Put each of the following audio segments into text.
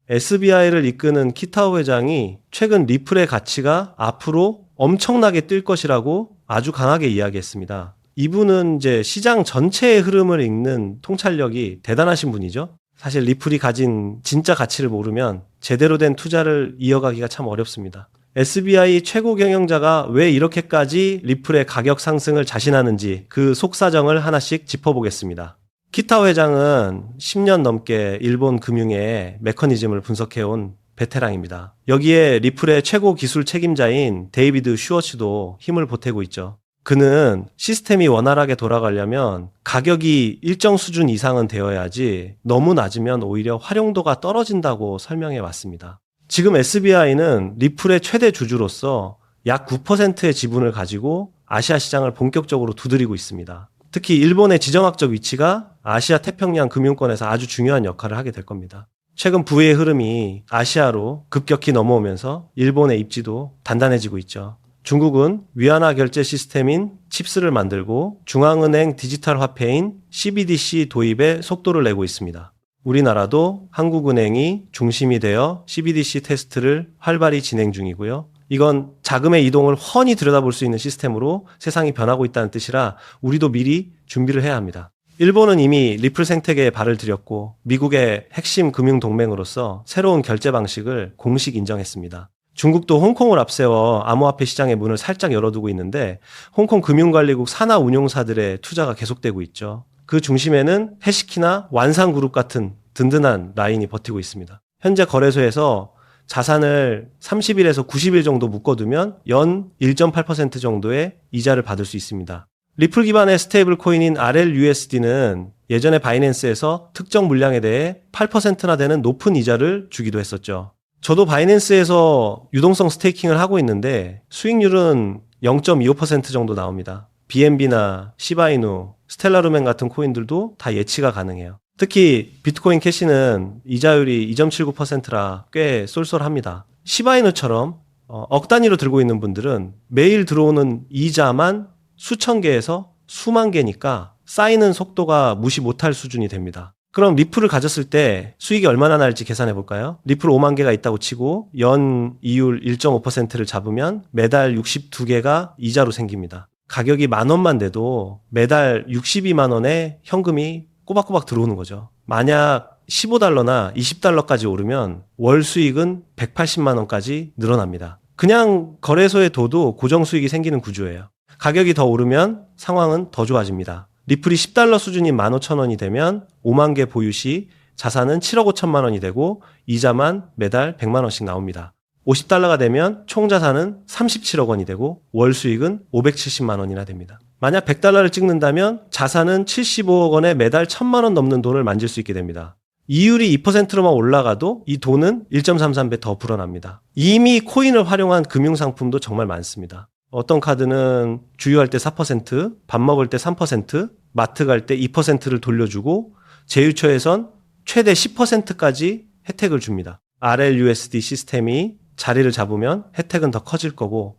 SBI를 이끄는 키타오 회장이 최근 리플의 가치가 앞으로 엄청나게 뛸 것이라고 아주 강하게 이야기했습니다. 이분은 이제 시장 전체의 흐름을 읽는 통찰력이 대단하신 분이죠. 사실 리플이 가진 진짜 가치를 모르면 제대로 된 투자를 이어가기가 참 어렵습니다. SBI 최고 경영자가 왜 이렇게까지 리플의 가격 상승을 자신하는지 그 속사정을 하나씩 짚어보겠습니다. 키타오 회장은 10년 넘게 일본 금융의 메커니즘을 분석해온 베테랑입니다. 여기에 리플의 최고 기술 책임자인 데이비드 슈워츠도 힘을 보태고 있죠. 그는 시스템이 원활하게 돌아가려면 가격이 일정 수준 이상은 되어야지 너무 낮으면 오히려 활용도가 떨어진다고 설명해 왔습니다. 지금 SBI는 리플의 최대 주주로서 약 9%의 지분을 가지고 아시아 시장을 본격적으로 두드리고 있습니다. 특히 일본의 지정학적 위치가 아시아 태평양 금융권에서 아주 중요한 역할을 하게 될 겁니다. 최근 부의 흐름이 아시아로 급격히 넘어오면서 일본의 입지도 단단해지고 있죠. 중국은 위안화 결제 시스템인 칩스를 만들고 중앙은행 디지털 화폐인 CBDC 도입에 속도를 내고 있습니다. 우리나라도 한국은행이 중심이 되어 CBDC 테스트를 활발히 진행 중이고요. 이건 자금의 이동을 훤히 들여다볼 수 있는 시스템으로 세상이 변하고 있다는 뜻이라 우리도 미리 준비를 해야 합니다. 일본은 이미 리플 생태계에 발을 들였고 미국의 핵심 금융 동맹으로서 새로운 결제 방식을 공식 인정했습니다. 중국도 홍콩을 앞세워 암호화폐 시장의 문을 살짝 열어두고 있는데 홍콩 금융관리국 산하 운용사들의 투자가 계속되고 있죠. 그 중심에는 해시키나 완산그룹 같은 든든한 라인이 버티고 있습니다. 현재 거래소에서 자산을 30일에서 90일 정도 묶어두면 연 1.8% 정도의 이자를 받을 수 있습니다. 리플 기반의 스테이블 코인인 RLUSD는 예전에 바이낸스에서 특정 물량에 대해 8%나 되는 높은 이자를 주기도 했었죠. 저도 바이낸스에서 유동성 스테이킹을 하고 있는데 수익률은 0.25% 정도 나옵니다. BNB나 시바이누, 스텔라루멘 같은 코인들도 다 예치가 가능해요. 특히 비트코인 캐시는 이자율이 2.79%라 꽤 쏠쏠합니다. 시바이누처럼 억 단위로 들고 있는 분들은 매일 들어오는 이자만 수천 개에서 수만 개니까 쌓이는 속도가 무시 못할 수준이 됩니다. 그럼 리플을 가졌을 때 수익이 얼마나 날지 계산해 볼까요? 리플 5만 개가 있다고 치고 연 이율 1.5%를 잡으면 매달 62개가 이자로 생깁니다. 가격이 10,000원만 돼도 매달 62만 원의 현금이 꼬박꼬박 들어오는 거죠. 만약 15달러나 20달러까지 오르면 월 수익은 180만 원까지 늘어납니다. 그냥 거래소에 둬도 고정 수익이 생기는 구조예요. 가격이 더 오르면 상황은 더 좋아집니다. 리플이 10달러 수준인 15,000원이 되면 5만 개 보유 시 자산은 7억 5천만 원이 되고 이자만 매달 100만 원씩 나옵니다. 50달러가 되면 총 자산은 37억 원이 되고 월 수익은 570만 원이나 됩니다. 만약 100달러를 찍는다면 자산은 75억 원에 매달 1,000만 원 넘는 돈을 만질 수 있게 됩니다. 이율이 2%로만 올라가도 이 돈은 1.33배 더 불어납니다. 이미 코인을 활용한 금융상품도 정말 많습니다. 어떤 카드는 주유할 때 4%, 밥 먹을 때 3%, 마트 갈 때 2%를 돌려주고 제휴처에선 최대 10%까지 혜택을 줍니다. RLUSD 시스템이 자리를 잡으면 혜택은 더 커질 거고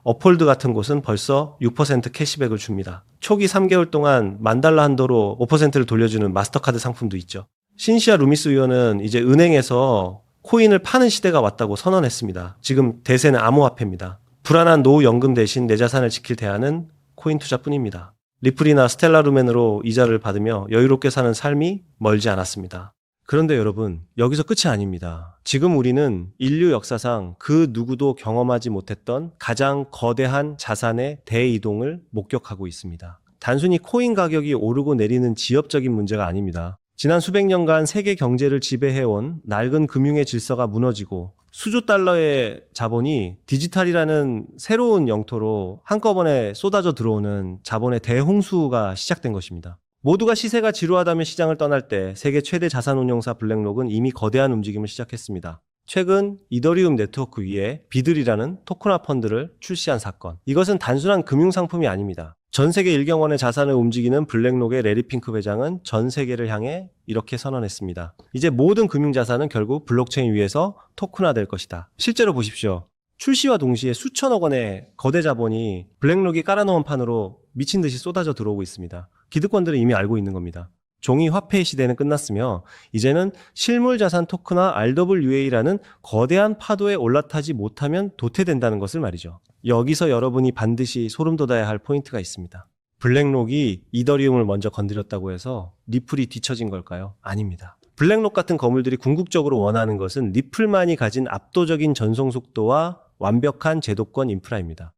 어폴드 같은 곳은 벌써 6% 캐시백을 줍니다. 초기 3개월 동안 $10,000 한도로 5%를 돌려주는 마스터카드 상품도 있죠. 신시아 루미스 의원은 이제 은행에서 코인을 파는 시대가 왔다고 선언했습니다. 지금 대세는 암호화폐입니다. 불안한 노후 연금 대신 내 자산을 지킬 대안은 코인 투자뿐입니다. 리플이나 스텔라루멘으로 이자를 받으며 여유롭게 사는 삶이 멀지 않았습니다. 그런데 여러분, 여기서 끝이 아닙니다. 지금 우리는 인류 역사상 그 누구도 경험하지 못했던 가장 거대한 자산의 대이동을 목격하고 있습니다. 단순히 코인 가격이 오르고 내리는 지엽적인 문제가 아닙니다. 지난 수백 년간 세계 경제를 지배해온 낡은 금융의 질서가 무너지고 수조 달러의 자본이 디지털이라는 새로운 영토로 한꺼번에 쏟아져 들어오는 자본의 대홍수가 시작된 것입니다. 모두가 시세가 지루하다면 시장을 떠날 때 세계 최대 자산 운용사 블랙록은 이미 거대한 움직임을 시작했습니다. 최근 이더리움 네트워크 위에 비들이라는 토큰화 펀드를 출시한 사건. 이것은 단순한 금융상품이 아닙니다. 전 세계 1경원의 자산을 움직이는 블랙록의 레리 핑크 회장은 전 세계를 향해 이렇게 선언했습니다. 이제 모든 금융자산은 결국 블록체인 위에서 토큰화될 것이다. 실제로 보십시오. 출시와 동시에 수천억 원의 거대 자본이 블랙록이 깔아놓은 판으로 미친 듯이 쏟아져 들어오고 있습니다. 기득권들은 이미 알고 있는 겁니다. 종이 화폐의 시대는 끝났으며 이제는 실물 자산 토크나 RWA라는 거대한 파도에 올라타지 못하면 도태된다는 것을 말이죠. 여기서 여러분이 반드시 소름 돋아야 할 포인트가 있습니다. 블랙록이 이더리움을 먼저 건드렸다고 해서 리플이 뒤처진 걸까요? 아닙니다. 블랙록 같은 거물들이 궁극적으로 원하는 것은 리플만이 가진 압도적인 전송 속도와 완벽한 제도권 인프라입니다.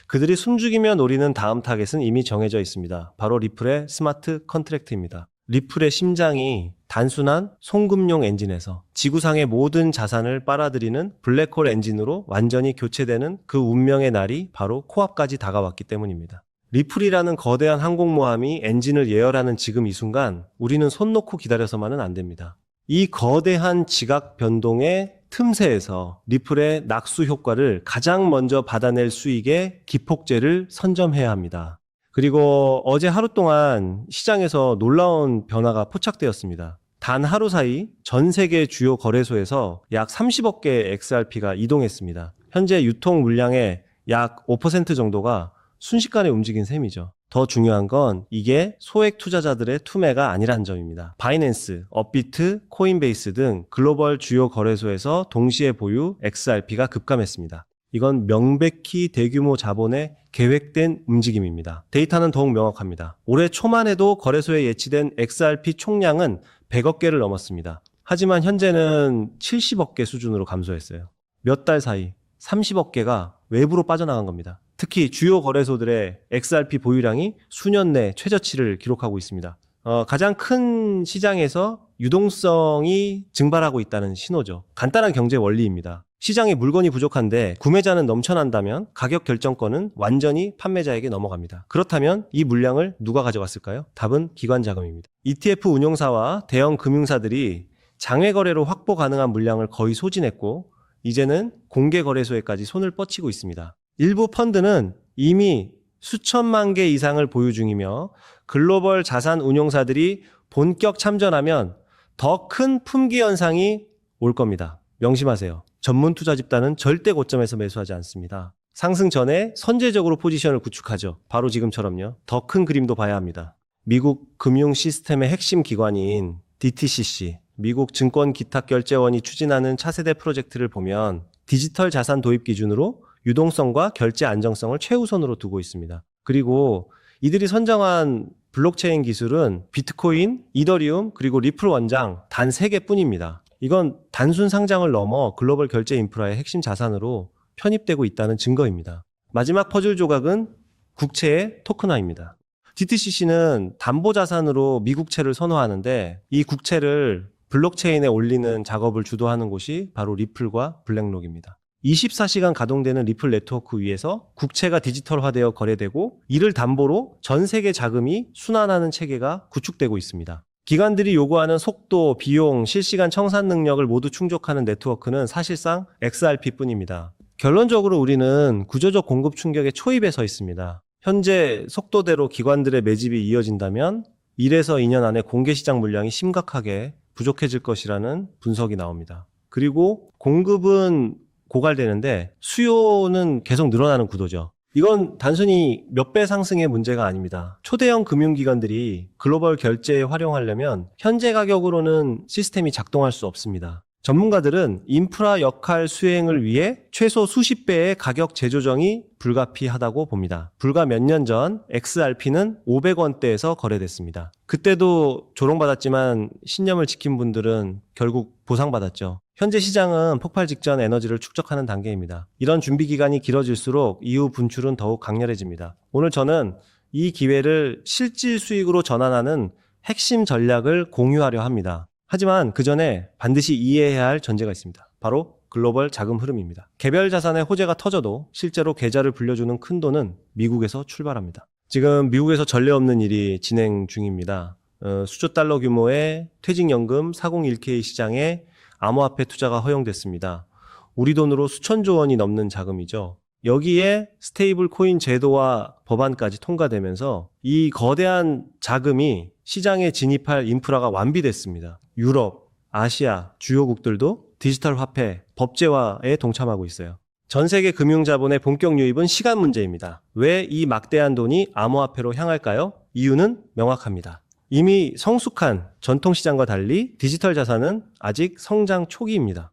그들이 숨죽이며 노리는 다음 타겟은 이미 정해져 있습니다. 바로 리플의 스마트 컨트랙트입니다. 리플의 심장이 단순한 송금용 엔진에서 지구상의 모든 자산을 빨아들이는 블랙홀 엔진으로 완전히 교체되는 그 운명의 날이 바로 코앞까지 다가왔기 때문입니다. 리플이라는 거대한 항공모함이 엔진을 예열하는 지금 이 순간 우리는 손 놓고 기다려서만은 안 됩니다. 이 거대한 지각 변동의 틈새에서 리플의 낙수 효과를 가장 먼저 받아낼 수익의 기폭제를 선점해야 합니다. 그리고 어제 하루 동안 시장에서 놀라운 변화가 포착되었습니다. 단 하루 사이 전 세계 주요 거래소에서 약 30억 개의 XRP가 이동했습니다. 현재 유통 물량의 약 5% 정도가 순식간에 움직인 셈이죠. 더 중요한 건 이게 소액 투자자들의 투매가 아니란 점입니다. 바이낸스, 업비트, 코인베이스 등 글로벌 주요 거래소에서 동시에 보유 XRP가 급감했습니다. 이건 명백히 대규모 자본의 계획된 움직임입니다. 데이터는 더욱 명확합니다. 올해 초만 해도 거래소에 예치된 XRP 총량은 100억 개를 넘었습니다. 하지만 현재는 70억 개 수준으로 감소했어요. 몇 달 사이 30억 개가 외부로 빠져나간 겁니다. 특히 주요 거래소들의 XRP 보유량이 수년 내 최저치를 기록하고 있습니다. 가장 큰 시장에서 유동성이 증발하고 있다는 신호죠. 간단한 경제 원리입니다. 시장에 물건이 부족한데 구매자는 넘쳐난다면 가격 결정권은 완전히 판매자에게 넘어갑니다. 그렇다면 이 물량을 누가 가져갔을까요? 답은 기관 자금입니다. ETF 운용사와 대형 금융사들이 장외 거래로 확보 가능한 물량을 거의 소진했고 이제는 공개 거래소에까지 손을 뻗치고 있습니다. 일부 펀드는 이미 수천만 개 이상을 보유 중이며 글로벌 자산 운용사들이 본격 참전하면 더 큰 품귀 현상이 올 겁니다. 명심하세요. 전문 투자 집단은 절대 고점에서 매수하지 않습니다. 상승 전에 선제적으로 포지션을 구축하죠. 바로 지금처럼요. 더 큰 그림도 봐야 합니다. 미국 금융 시스템의 핵심 기관인 DTCC, 미국 증권기탁결제원이 추진하는 차세대 프로젝트를 보면 디지털 자산 도입 기준으로 유동성과 결제 안정성을 최우선으로 두고 있습니다. 그리고 이들이 선정한 블록체인 기술은 비트코인, 이더리움, 그리고 리플 원장 단 3개뿐입니다. 이건 단순 상장을 넘어 글로벌 결제 인프라의 핵심 자산으로 편입되고 있다는 증거입니다. 마지막 퍼즐 조각은 국채의 토큰화입니다. DTCC는 담보자산으로 미국채를 선호하는데 이 국채를 블록체인에 올리는 작업을 주도하는 곳이 바로 리플과 블랙록입니다. 24시간 가동되는 리플 네트워크 위에서 국채가 디지털화되어 거래되고 이를 담보로 전 세계 자금이 순환하는 체계가 구축되고 있습니다. 기관들이 요구하는 속도, 비용, 실시간 청산 능력을 모두 충족하는 네트워크는 사실상 XRP뿐입니다. 결론적으로 우리는 구조적 공급 충격의 초입에 서 있습니다. 현재 속도대로 기관들의 매집이 이어진다면 1에서 2년 안에 공개시장 물량이 심각하게 부족해질 것이라는 분석이 나옵니다. 그리고 공급은 고갈되는데 수요는 계속 늘어나는 구도죠. 이건 단순히 몇 배 상승의 문제가 아닙니다. 초대형 금융기관들이 글로벌 결제에 활용하려면 현재 가격으로는 시스템이 작동할 수 없습니다. 전문가들은 인프라 역할 수행을 위해 최소 수십 배의 가격 재조정이 불가피하다고 봅니다. 불과 몇 년 전 XRP는 500원대에서 거래됐습니다. 그때도 조롱받았지만 신념을 지킨 분들은 결국 보상받았죠. 현재 시장은 폭발 직전 에너지를 축적하는 단계입니다. 이런 준비 기간이 길어질수록 이후 분출은 더욱 강렬해집니다. 오늘 저는 이 기회를 실질 수익으로 전환하는 핵심 전략을 공유하려 합니다. 하지만 그 전에 반드시 이해해야 할 전제가 있습니다. 바로 글로벌 자금 흐름입니다. 개별 자산의 호재가 터져도 실제로 계좌를 불려주는 큰 돈은 미국에서 출발합니다. 지금 미국에서 전례 없는 일이 진행 중입니다. 수조 달러 규모의 퇴직연금 401k 시장에 암호화폐 투자가 허용됐습니다. 우리 돈으로 수천조 원이 넘는 자금이죠. 여기에 스테이블 코인 제도와 법안까지 통과되면서 이 거대한 자금이 시장에 진입할 인프라가 완비됐습니다. 유럽, 아시아 주요국들도 디지털 화폐, 법제화에 동참하고 있어요. 전 세계 금융자본의 본격 유입은 시간 문제입니다. 왜 이 막대한 돈이 암호화폐로 향할까요? 이유는 명확합니다. 이미 성숙한 전통시장과 달리 디지털 자산은 아직 성장 초기입니다.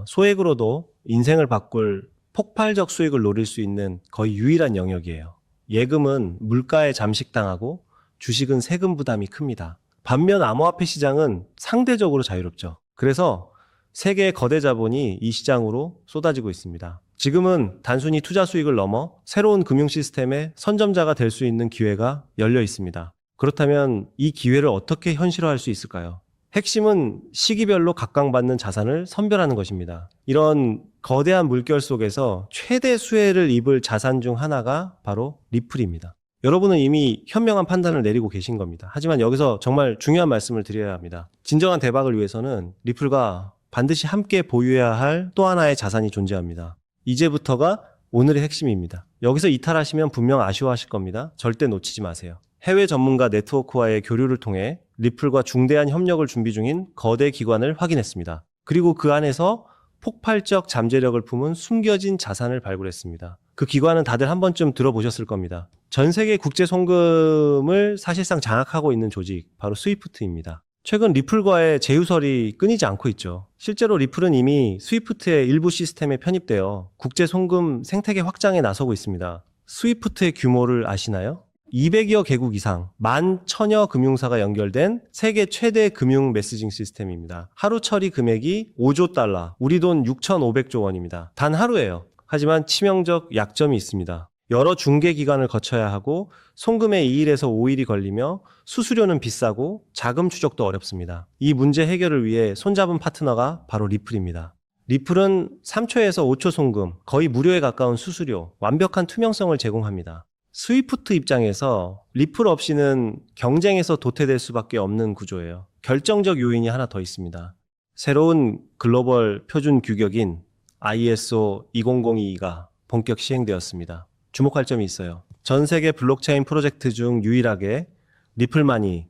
소액으로도 인생을 바꿀 폭발적 수익을 노릴 수 있는 거의 유일한 영역이에요. 예금은 물가에 잠식당하고 주식은 세금 부담이 큽니다. 반면 암호화폐 시장은 상대적으로 자유롭죠. 그래서 세계의 거대 자본이 이 시장으로 쏟아지고 있습니다. 지금은 단순히 투자 수익을 넘어 새로운 금융 시스템의 선점자가 될 수 있는 기회가 열려 있습니다. 그렇다면 이 기회를 어떻게 현실화할 수 있을까요? 핵심은 시기별로 각광받는 자산을 선별하는 것입니다. 이런 거대한 물결 속에서 최대 수혜를 입을 자산 중 하나가 바로 리플입니다. 여러분은 이미 현명한 판단을 내리고 계신 겁니다. 하지만 여기서 정말 중요한 말씀을 드려야 합니다. 진정한 대박을 위해서는 리플과 반드시 함께 보유해야 할 또 하나의 자산이 존재합니다. 이제부터가 오늘의 핵심입니다. 여기서 이탈하시면 분명 아쉬워하실 겁니다. 절대 놓치지 마세요. 해외 전문가 네트워크와의 교류를 통해 리플과 중대한 협력을 준비 중인 거대 기관을 확인했습니다. 그리고 그 안에서 폭발적 잠재력을 품은 숨겨진 자산을 발굴했습니다. 그 기관은 다들 한 번쯤 들어보셨을 겁니다. 전 세계 국제 송금을 사실상 장악하고 있는 조직, 바로 스위프트입니다. 최근 리플과의 제휴설이 끊이지 않고 있죠. 실제로 리플은 이미 스위프트의 일부 시스템에 편입되어 국제 송금 생태계 확장에 나서고 있습니다. 스위프트의 규모를 아시나요? 200여 개국 이상, 11,000여 금융사가 연결된 세계 최대 금융 메시징 시스템입니다. 하루 처리 금액이 5조 달러, 우리 돈 6,500조 원입니다. 단 하루예요. 하지만 치명적 약점이 있습니다. 여러 중개기관을 거쳐야 하고 송금에 2일에서 5일이 걸리며 수수료는 비싸고 자금 추적도 어렵습니다. 이 문제 해결을 위해 손잡은 파트너가 바로 리플입니다. 리플은 3초에서 5초 송금, 거의 무료에 가까운 수수료, 완벽한 투명성을 제공합니다. 스위프트 입장에서 리플 없이는 경쟁에서 도태될 수밖에 없는 구조예요. 결정적 요인이 하나 더 있습니다. 새로운 글로벌 표준 규격인 ISO 20022가 본격 시행되었습니다. 주목할 점이 있어요. 전 세계 블록체인 프로젝트 중 유일하게 리플만이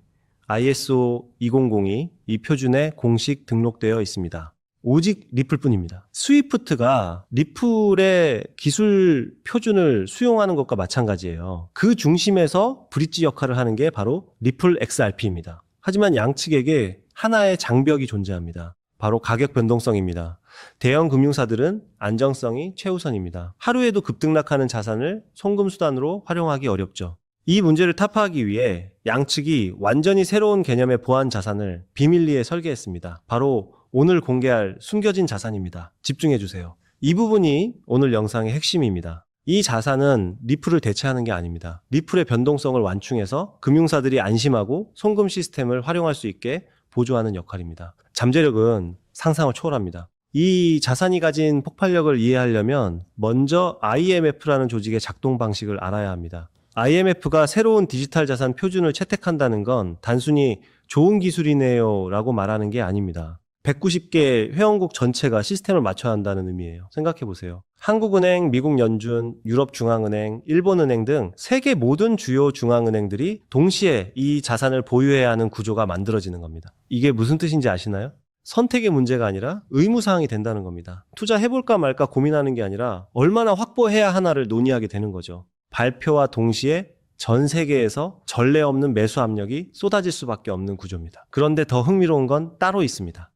ISO 20022 이 표준에 공식 등록되어 있습니다. 오직 리플뿐입니다. 스위프트가 리플의 기술 표준을 수용하는 것과 마찬가지예요. 그 중심에서 브릿지 역할을 하는 게 바로 리플 XRP입니다. 하지만 양측에게 하나의 장벽이 존재합니다. 바로 가격 변동성입니다. 대형 금융사들은 안정성이 최우선입니다. 하루에도 급등락하는 자산을 송금 수단으로 활용하기 어렵죠. 이 문제를 타파하기 위해 양측이 완전히 새로운 개념의 보안 자산을 비밀리에 설계했습니다. 바로 오늘 공개할 숨겨진 자산입니다. 집중해주세요. 이 부분이 오늘 영상의 핵심입니다. 이 자산은 리플을 대체하는 게 아닙니다. 리플의 변동성을 완충해서 금융사들이 안심하고 송금 시스템을 활용할 수 있게 보조하는 역할입니다. 잠재력은 상상을 초월합니다. 이 자산이 가진 폭발력을 이해하려면 먼저 IMF라는 조직의 작동 방식을 알아야 합니다. IMF가 새로운 디지털 자산 표준을 채택한다는 건 단순히 좋은 기술이네요 라고 말하는 게 아닙니다. 190개 회원국 전체가 시스템을 맞춰야 한다는 의미예요. 생각해 보세요. 한국은행, 미국연준, 유럽중앙은행, 일본은행 등 세계 모든 주요 중앙은행들이 동시에 이 자산을 보유해야 하는 구조가 만들어지는 겁니다. 이게 무슨 뜻인지 아시나요? 선택의 문제가 아니라 의무사항이 된다는 겁니다. 투자해볼까 말까 고민하는 게 아니라 얼마나 확보해야 하나를 논의하게 되는 거죠. 발표와 동시에 전 세계에서 전례 없는 매수 압력이 쏟아질 수밖에 없는 구조입니다. 그런데 더 흥미로운 건 따로 있습니다.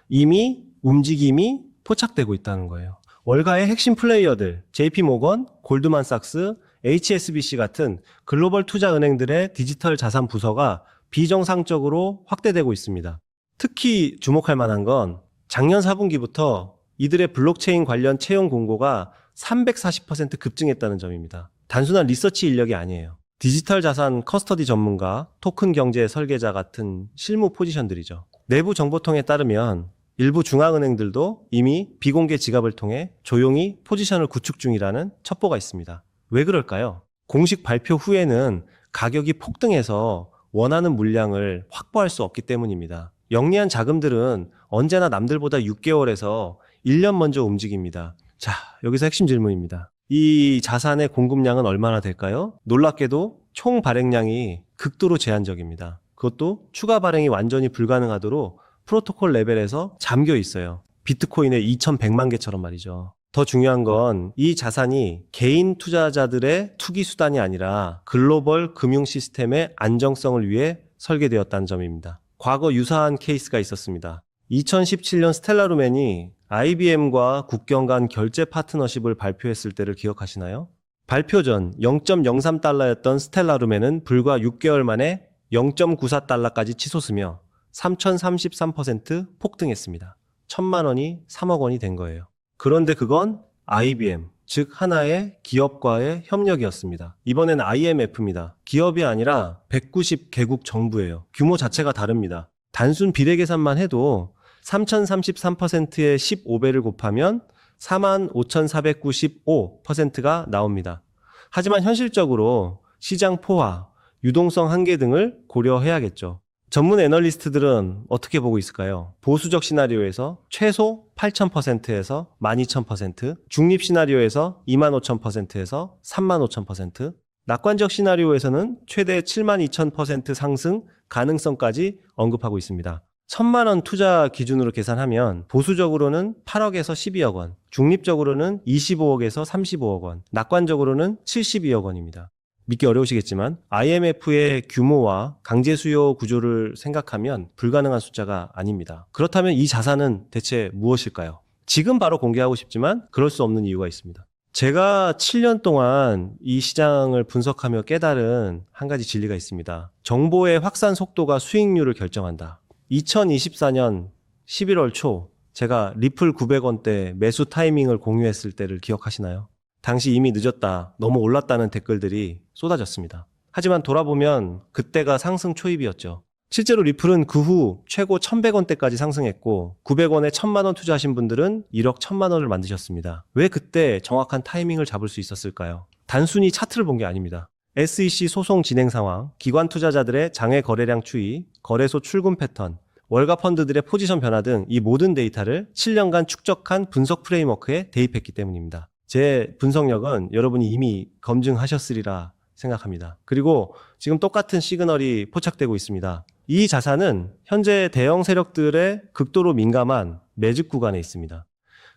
이미 움직임이 포착되고 있다는 거예요. 월가의 핵심 플레이어들, JP모건, 골드만삭스, HSBC 같은 글로벌 투자 은행들의 디지털 자산 부서가 비정상적으로 확대되고 있습니다. 특히 주목할 만한 건 작년 4분기부터 이들의 블록체인 관련 채용 공고가 340% 급증했다는 점입니다. 단순한 리서치 인력이 아니에요. 디지털 자산 커스터디 전문가, 토큰 경제 설계자 같은 실무 포지션들이죠. 내부 정보통에 따르면 일부 중앙은행들도 이미 비공개 지갑을 통해 조용히 포지션을 구축 중이라는 첩보가 있습니다. 왜 그럴까요? 공식 발표 후에는 가격이 폭등해서 원하는 물량을 확보할 수 없기 때문입니다. 영리한 자금들은 언제나 남들보다 6개월에서 1년 먼저 움직입니다. 자, 여기서 핵심 질문입니다. 이 자산의 공급량은 얼마나 될까요? 놀랍게도 총 발행량이 극도로 제한적입니다. 그것도 추가 발행이 완전히 불가능하도록 프로토콜 레벨에서 잠겨 있어요. 비트코인의 2100만 개처럼 말이죠. 더 중요한 건 이 자산이 개인 투자자들의 투기 수단이 아니라 글로벌 금융 시스템의 안정성을 위해 설계되었다는 점입니다. 과거 유사한 케이스가 있었습니다. 2017년 스텔라루멘이 IBM과 국경 간 결제 파트너십을 발표했을 때를 기억하시나요? 발표 전 0.03달러였던 스텔라루멘은 불과 6개월 만에 0.94달러까지 치솟으며 3033% 폭등했습니다. 1,000만 원이 3억 원이 된 거예요. 그런데 그건 IBM, 즉 하나의 기업과의 협력이었습니다. 이번엔 IMF입니다. 기업이 아니라 190개국 정부예요. 규모 자체가 다릅니다. 단순 비례 계산만 해도 3033%의 15배를 곱하면 45,495%가 나옵니다. 하지만 현실적으로 시장 포화, 유동성 한계 등을 고려해야겠죠. 전문 애널리스트들은 어떻게 보고 있을까요? 보수적 시나리오에서 최소 8,000%에서 12,000%, 중립 시나리오에서 25,000%에서 35,000%, 낙관적 시나리오에서는 최대 72,000% 상승 가능성까지 언급하고 있습니다. 1,000만 원 투자 기준으로 계산하면 보수적으로는 8억에서 12억 원, 중립적으로는 25억에서 35억 원, 낙관적으로는 72억 원입니다. 믿기 어려우시겠지만 IMF의 규모와 강제 수요 구조를 생각하면 불가능한 숫자가 아닙니다. 그렇다면 이 자산은 대체 무엇일까요? 지금 바로 공개하고 싶지만 그럴 수 없는 이유가 있습니다. 제가 7년 동안 이 시장을 분석하며 깨달은 한 가지 진리가 있습니다. 정보의 확산 속도가 수익률을 결정한다. 2024년 11월 초 제가 리플 900원대 매수 타이밍을 공유했을 때를 기억하시나요? 당시 이미 늦었다, 너무 올랐다는 댓글들이 쏟아졌습니다. 하지만 돌아보면 그때가 상승 초입이었죠. 실제로 리플은 그 후 최고 1100원대까지 상승했고 900원에 1000만 원 투자하신 분들은 1억 1000만 원을 만드셨습니다. 왜 그때 정확한 타이밍을 잡을 수 있었을까요? 단순히 차트를 본 게 아닙니다. SEC 소송 진행 상황, 기관 투자자들의 장외 거래량 추이, 거래소 출금 패턴, 월가 펀드들의 포지션 변화 등 이 모든 데이터를 7년간 축적한 분석 프레임워크에 대입했기 때문입니다. 제 분석력은 여러분이 이미 검증하셨으리라 생각합니다. 그리고 지금 똑같은 시그널이 포착되고 있습니다. 이 자산은 현재 대형 세력들의 극도로 민감한 매집 구간에 있습니다.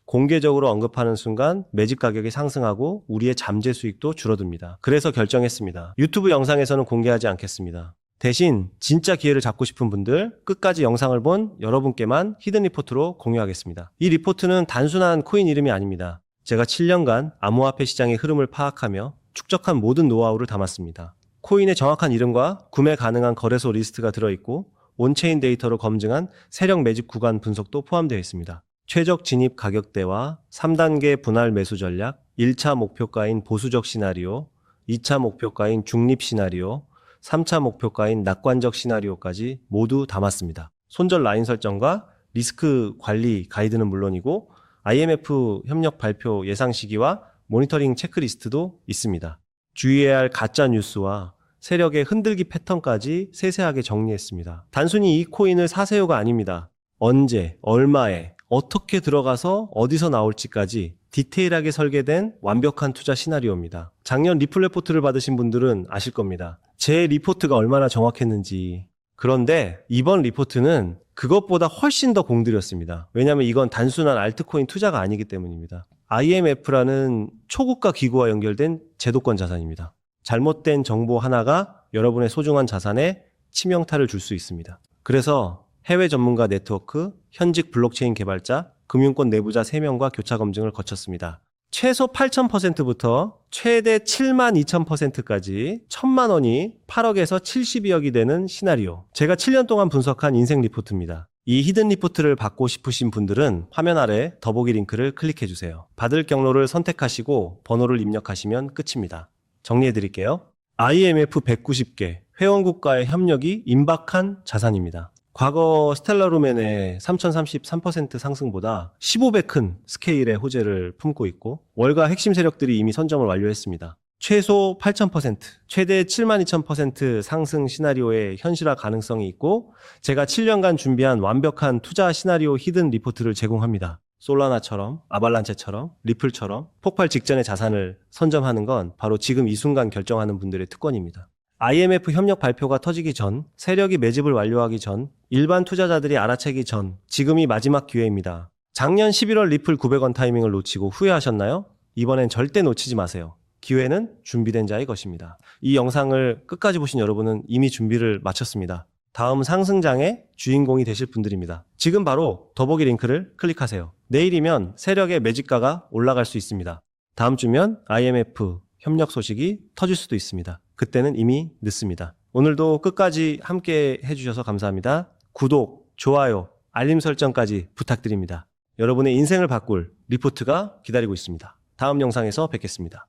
공개적으로 언급하는 순간 매집 가격이 상승하고 우리의 잠재 수익도 줄어듭니다. 그래서 결정했습니다. 유튜브 영상에서는 공개하지 않겠습니다. 대신 진짜 기회를 잡고 싶은 분들, 끝까지 영상을 본 여러분께만 히든 리포트로 공유하겠습니다. 이 리포트는 단순한 코인 이름이 아닙니다. 제가 7년간 암호화폐 시장의 흐름을 파악하며 축적한 모든 노하우를 담았습니다. 코인의 정확한 이름과 구매 가능한 거래소 리스트가 들어있고 온체인 데이터로 검증한 세력 매집 구간 분석도 포함되어 있습니다. 최적 진입 가격대와 3단계 분할 매수 전략, 1차 목표가인 보수적 시나리오, 2차 목표가인 중립 시나리오, 3차 목표가인 낙관적 시나리오까지 모두 담았습니다. 손절 라인 설정과 리스크 관리 가이드는 물론이고 IMF 협력 발표 예상 시기와 모니터링 체크리스트도 있습니다. 주의해야 할 가짜 뉴스와 세력의 흔들기 패턴까지 세세하게 정리했습니다. 단순히 이 코인을 사세요가 아닙니다. 언제, 얼마에, 어떻게 들어가서 어디서 나올지까지 디테일하게 설계된 완벽한 투자 시나리오입니다. 작년 리플 레포트를 받으신 분들은 아실 겁니다. 제 리포트가 얼마나 정확했는지. 그런데 이번 리포트는 그것보다 훨씬 더 공들였습니다. 왜냐하면 이건 단순한 알트코인 투자가 아니기 때문입니다. IMF라는 초국가 기구와 연결된 제도권 자산입니다. 잘못된 정보 하나가 여러분의 소중한 자산에 치명타를 줄 수 있습니다. 그래서 해외 전문가 네트워크, 현직 블록체인 개발자, 금융권 내부자 3명과 교차 검증을 거쳤습니다. 최소 8,000%부터 최대 72,000%까지 1,000만 원이 8억에서 72억이 되는 시나리오. 제가 7년 동안 분석한 인생 리포트입니다. 이 히든 리포트를 받고 싶으신 분들은 화면 아래 더보기 링크를 클릭해주세요. 받을 경로를 선택하시고 번호를 입력하시면 끝입니다. 정리해드릴게요. IMF 190개 회원국가의 협력이 임박한 자산입니다. 과거 스텔라루멘의 3033% 상승보다 15배 큰 스케일의 호재를 품고 있고 월가 핵심 세력들이 이미 선점을 완료했습니다. 최소 8,000%, 최대 72,000% 상승 시나리오의 현실화 가능성이 있고 제가 7년간 준비한 완벽한 투자 시나리오 히든 리포트를 제공합니다. 솔라나처럼, 아발란체처럼, 리플처럼 폭발 직전의 자산을 선점하는 건 바로 지금 이 순간 결정하는 분들의 특권입니다. IMF 협력 발표가 터지기 전, 세력이 매집을 완료하기 전, 일반 투자자들이 알아채기 전, 지금이 마지막 기회입니다. 작년 11월 리플 900원 타이밍을 놓치고 후회하셨나요? 이번엔 절대 놓치지 마세요. 기회는 준비된 자의 것입니다. 이 영상을 끝까지 보신 여러분은 이미 준비를 마쳤습니다. 다음 상승장의 주인공이 되실 분들입니다. 지금 바로 더보기 링크를 클릭하세요. 내일이면 세력의 매집가가 올라갈 수 있습니다. 다음 주면 IMF 협력 소식이 터질 수도 있습니다. 그때는 이미 늦습니다. 오늘도 끝까지 함께 해주셔서 감사합니다. 구독, 좋아요, 알림 설정까지 부탁드립니다. 여러분의 인생을 바꿀 리포트가 기다리고 있습니다. 다음 영상에서 뵙겠습니다.